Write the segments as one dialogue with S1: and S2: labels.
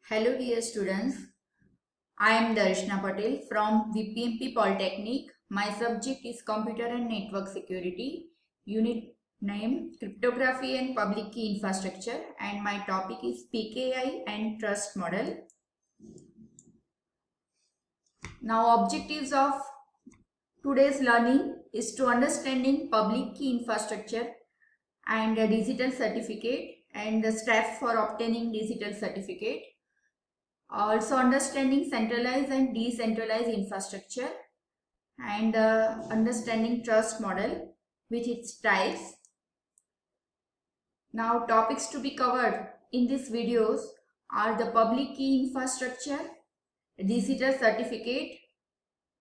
S1: Hello dear students, I am Darshna Patel from VPMP Polytechnic. My subject is Computer and Network Security, unit name Cryptography and Public Key Infrastructure, and my topic is PKI and Trust Model. Now objectives of today's learning is to understanding public key infrastructure and a digital certificate and the steps for obtaining digital certificate. Also understanding centralized and decentralized infrastructure and understanding trust model with its types. Now topics to be covered in these videos are the public key infrastructure, digital certificate,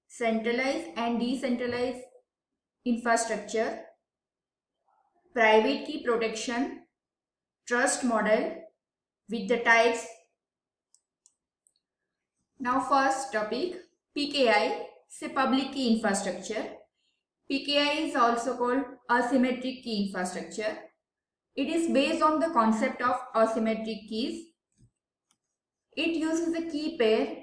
S1: centralized and decentralized infrastructure, private key protection, trust model with the types. Now first topic, PKI, say public key infrastructure. PKI is also called asymmetric key infrastructure. It is based on the concept of asymmetric keys. It uses a key pair,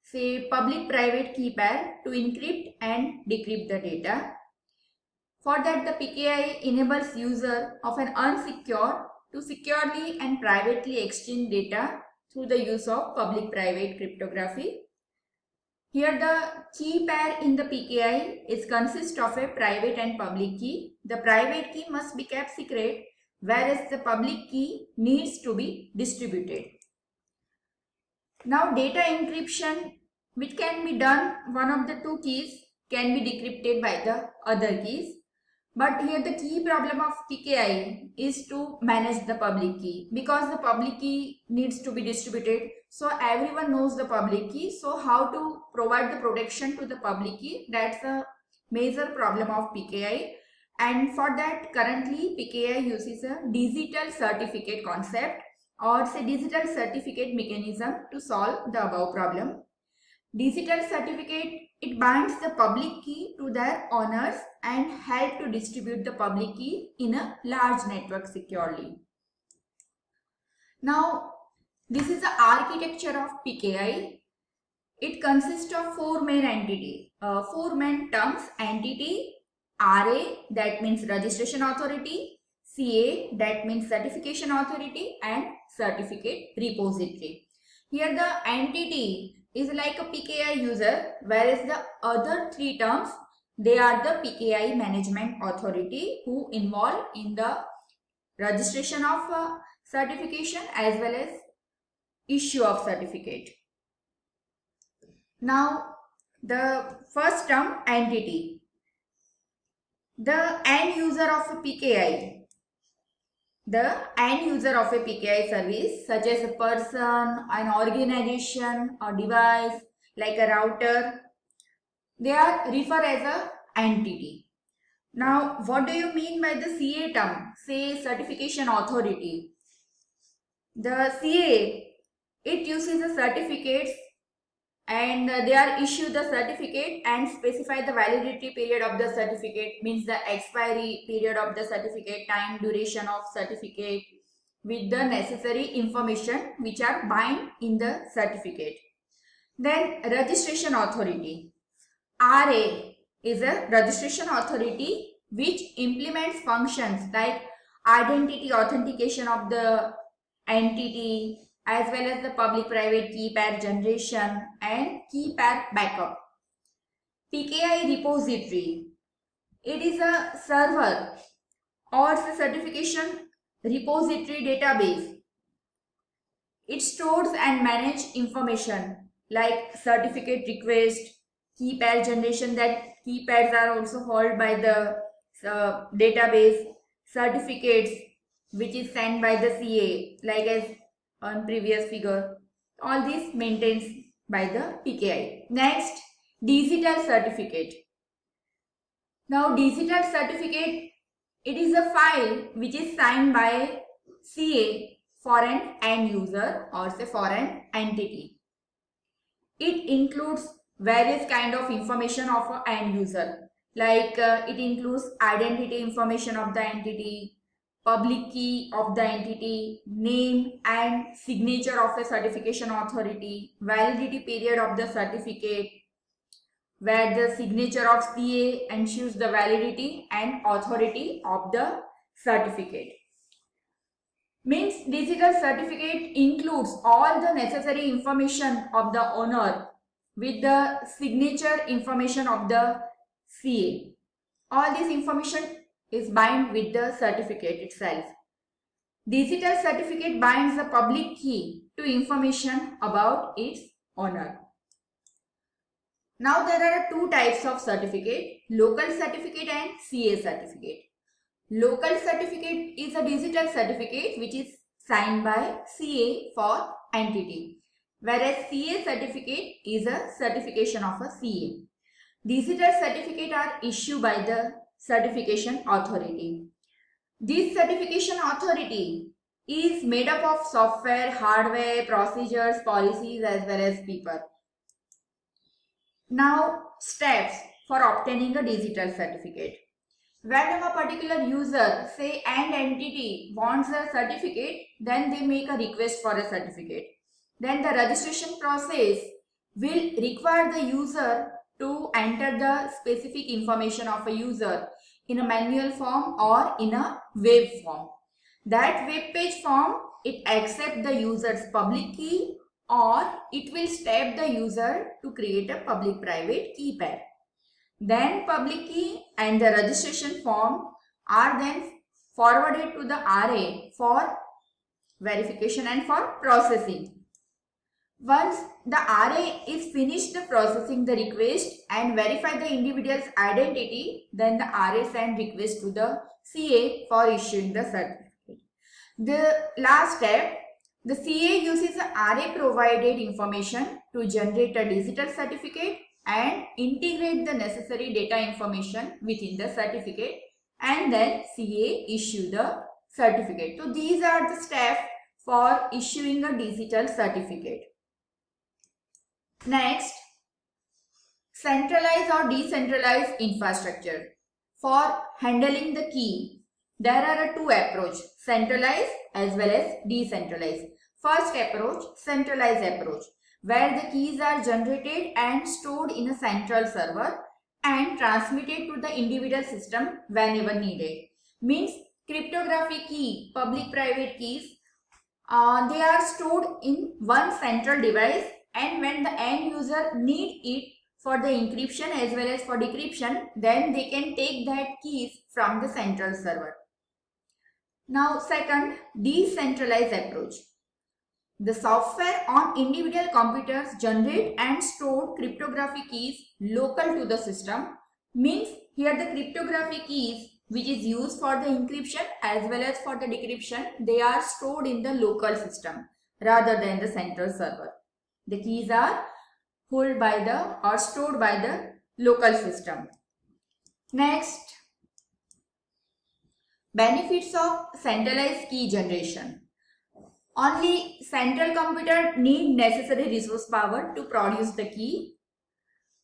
S1: say public-private key pair, to encrypt and decrypt the data. For that, the PKI enables user of an unsecured to securely and privately exchange data through the use of public-private cryptography. Here the key pair in the PKI is consist of a private and public key. The private key must be kept secret, whereas the public key needs to be distributed. Now data encryption, which can be done, one of the two keys can be decrypted by the other keys. But here the key problem of PKI is to manage the public key, because the public key needs to be distributed. So everyone knows the public key. So how to provide the protection to the public key? That's a major problem of PKI. And for that, currently PKI uses a digital certificate concept or say digital certificate mechanism to solve the above problem. Digital certificate, it binds the public key to their owners and help to distribute the public key in a large network securely. Now, this is the architecture of PKI. It consists of four main terms: entity, RA, that means registration authority, CA, that means certification authority, and certificate repository. Here the entity is like a PKI user, whereas the other three terms, they are the PKI management authority who involve in the registration of certification as well as issue of certificate. Now the first term, entity. The end user of a PKI. The end user of a PKI service, such as a person, an organization, or device like a router, they are referred as a entity. Now, what do you mean by the CA term? Say certification authority. The CA, it uses the certificates and they are issued the certificate and specify the validity period of the certificate, means the expiry period of the certificate, time duration of certificate with the necessary information which are bind in the certificate. Then registration authority. RA is a registration authority which implements functions like identity authentication of the entity, as well as the public-private key pair generation and key pair backup. PKI repository, it is a server or a certification repository database. It stores and manages information like certificate request, key pair generation, that key pairs are also held by the database, certificates which is sent by the CA, like as on previous figure. All this maintains by the PKI. Next, digital certificate. Now digital certificate, it is a file which is signed by CA for an end user or say for an entity. It includes various kind of information of an end user, like it includes identity information of the entity, public key of the entity, name and signature of a certification authority, validity period of the certificate, where the signature of CA ensures the validity and authority of the certificate. Means digital certificate includes all the necessary information of the owner with the signature information of the CA. All this information is bind with the certificate itself. Digital certificate binds the public key to information about its owner. Now there are two types of certificate, local certificate and CA certificate. Local certificate is a digital certificate which is signed by CA for entity, whereas CA certificate is a certification of a CA. Digital certificate are issued by the certification authority. This certification authority is made up of software, hardware, procedures, policies as well as people. Now, steps for obtaining a digital certificate. When a particular user, say an entity, wants a certificate, then they make a request for a certificate. Then the registration process will require the user to enter the specific information of a user in a manual form or in a web form. That web page form, it accepts the user's public key or it will step the user to create a public-private key pair. Then public key and the registration form are then forwarded to the RA for verification and for processing. Once the RA is finished processing the request and verify the individual's identity, then the RA send request to the CA for issuing the certificate. The last step, the CA uses the RA provided information to generate a digital certificate and integrate the necessary data information within the certificate, and then CA issue the certificate. So these are the steps for issuing a digital certificate. Next, centralized or decentralized infrastructure. For handling the key, there are two approaches, centralized as well as decentralized. First approach, centralized approach, where the keys are generated and stored in a central server and transmitted to the individual system whenever needed. Means cryptographic key, public-private keys, they are stored in one central device, and when the end user need it for the encryption as well as for decryption, then they can take that keys from the central server. Now second, decentralized approach. The software on individual computers generate and store cryptographic keys local to the system. Means here the cryptographic keys which is used for the encryption as well as for the decryption, they are stored in the local system rather than the central server. The keys are held by the or stored by the local system. Next, benefits of centralized key generation. Only central computer need necessary resource power to produce the key,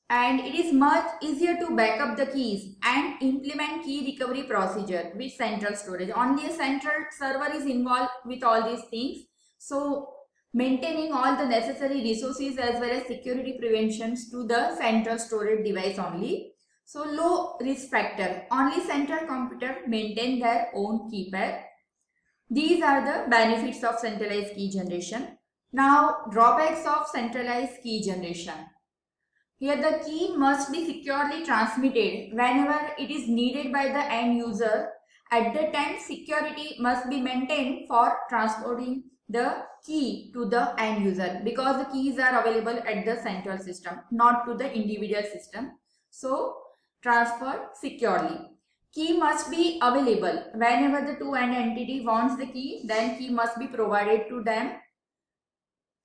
S1: and it is much easier to back up the keys and implement key recovery procedure with central storage. Only a central server is involved with all these things. So maintaining all the necessary resources as well as security preventions to the central storage device only. So low risk factor. Only central computer maintain their own key pair. These are the benefits of centralized key generation. Now, drawbacks of centralized key generation. Here the key must be securely transmitted whenever it is needed by the end user. At the time, security must be maintained for transporting the key to the end user, because the keys are available at the central system, not to the individual system. So, transferred securely. Key must be available whenever the two end entity wants the key, then key must be provided to them.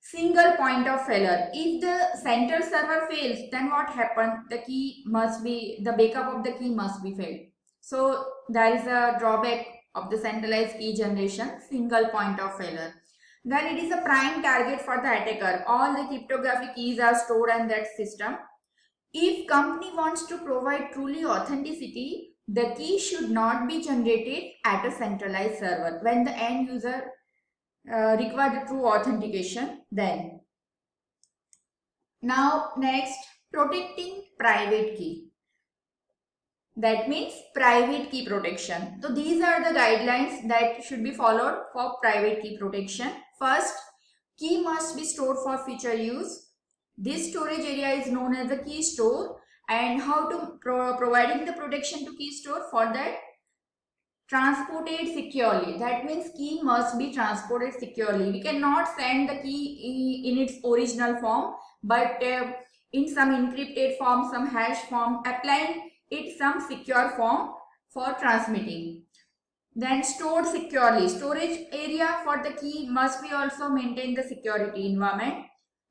S1: Single point of failure. If the central server fails, then what happens? The backup of the key must be failed. So there is a drawback of the centralized key generation, single point of failure. Then it is a prime target for the attacker. All the cryptographic keys are stored in that system. If company wants to provide truly authenticity, the key should not be generated at a centralized server when the end user requires true authentication. Then now next, protecting private key. That means private key protection. So these are the guidelines that should be followed for private key protection. First, key must be stored for future use. This storage area is known as the key store. And how to providing the protection to key store? For that, transported securely. That means key must be transported securely. We cannot send the key in its original form, but in some encrypted form, some hash form, applying it some secure form for transmitting. Then stored securely. Storage area for the key must be also maintain the security environment.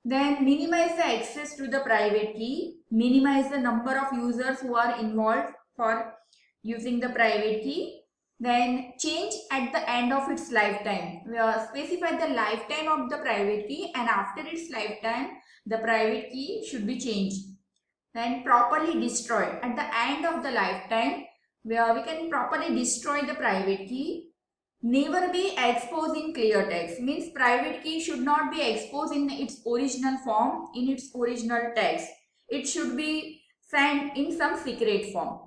S1: Then minimize the access to the private key. Minimize the number of users who are involved for using the private key. Then change at the end of its lifetime. Specify the lifetime of the private key, and after its lifetime the private key should be changed. Then properly destroy. At the end of the lifetime, we can properly destroy the private key. Never be exposed in clear text. Means private key should not be exposed in its original form, in its original text. It should be sent in some secret form.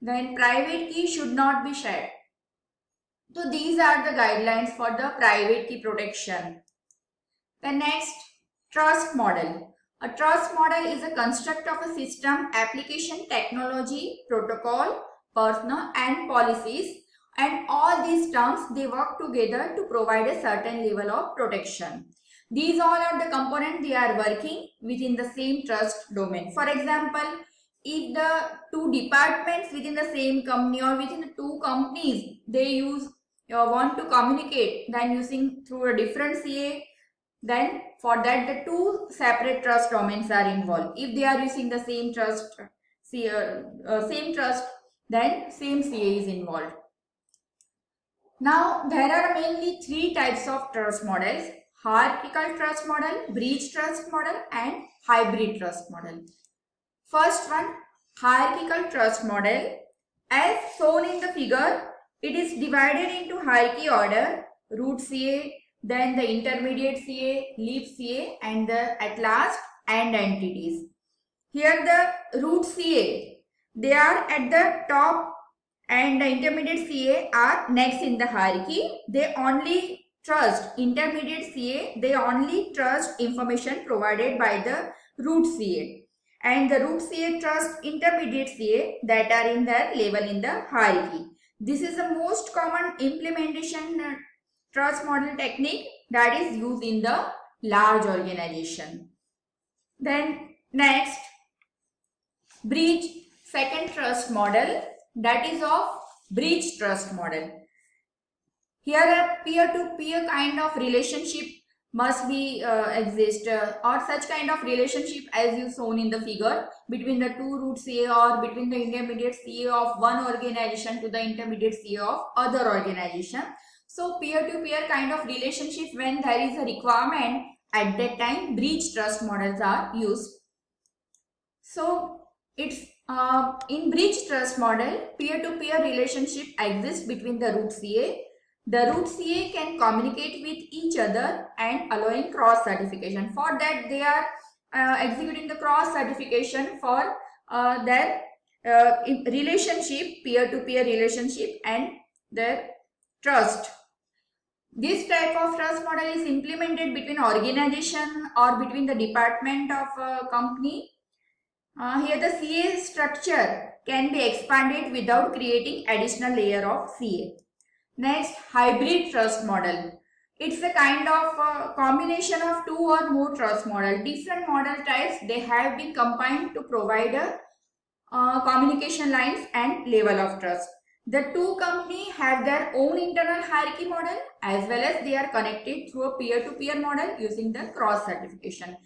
S1: Then private key should not be shared. So these are the guidelines for the private key protection. The next, trust model. A trust model is a construct of a system, application, technology, protocol, personnel and policies, and all these terms, they work together to provide a certain level of protection. These all are the components, they are working within the same trust domain. For example, if the two departments within the same company or within the two companies, they want to communicate then using through a different CA, then for that the two separate trust domains are involved. If they are using the same trust, then same CA is involved. Now there are mainly three types of trust models: hierarchical trust model, breach trust model, and hybrid trust model. First one, hierarchical trust model. As shown in the figure, it is divided into hierarchy order: root CA, then the intermediate CA, leaf CA, and the at last AND entities. Here the root CA, they are at the top, and the intermediate CA are next in the hierarchy. They only trust intermediate CA, they only trust information provided by the root CA. And the root CA trust intermediate CA that are in their level in the hierarchy. This is the most common implementation trust model technique that is used in the large organization. Then next, breach second trust model, that is of breach trust model. Here a peer-to-peer kind of relationship must be exist or such kind of relationship as you shown in the figure between the two root CA or between the intermediate CA of one organization to the intermediate CA of other organization. So peer-to-peer kind of relationship, when there is a requirement, at that time breach trust models are used. So it's in breach trust model, peer-to-peer relationship exists between the root CA. The root CA can communicate with each other and allowing cross certification. For that, they are executing the cross certification for their relationship, peer-to-peer relationship, and their trust. This type of trust model is implemented between organization or between the department of a company. Here the CA structure can be expanded without creating additional layer of CA. Next, hybrid trust model. It's a kind of combination of two or more trust model. Different model types, they have been combined to provide a communication lines and level of trust. The two companies have their own internal hierarchy model, as well as they are connected through a peer-to-peer model using the cross certification.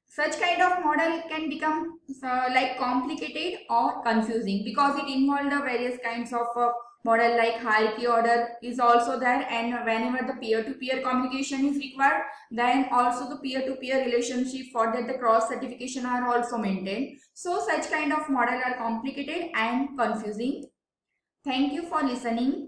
S1: Such kind of model can become like complicated or confusing because it involves the various kinds of model, like hierarchy order is also there, and whenever the peer-to-peer communication is required, then also the peer-to-peer relationship, for that the cross certification are also maintained. So such kind of model are complicated and confusing Thank you for listening.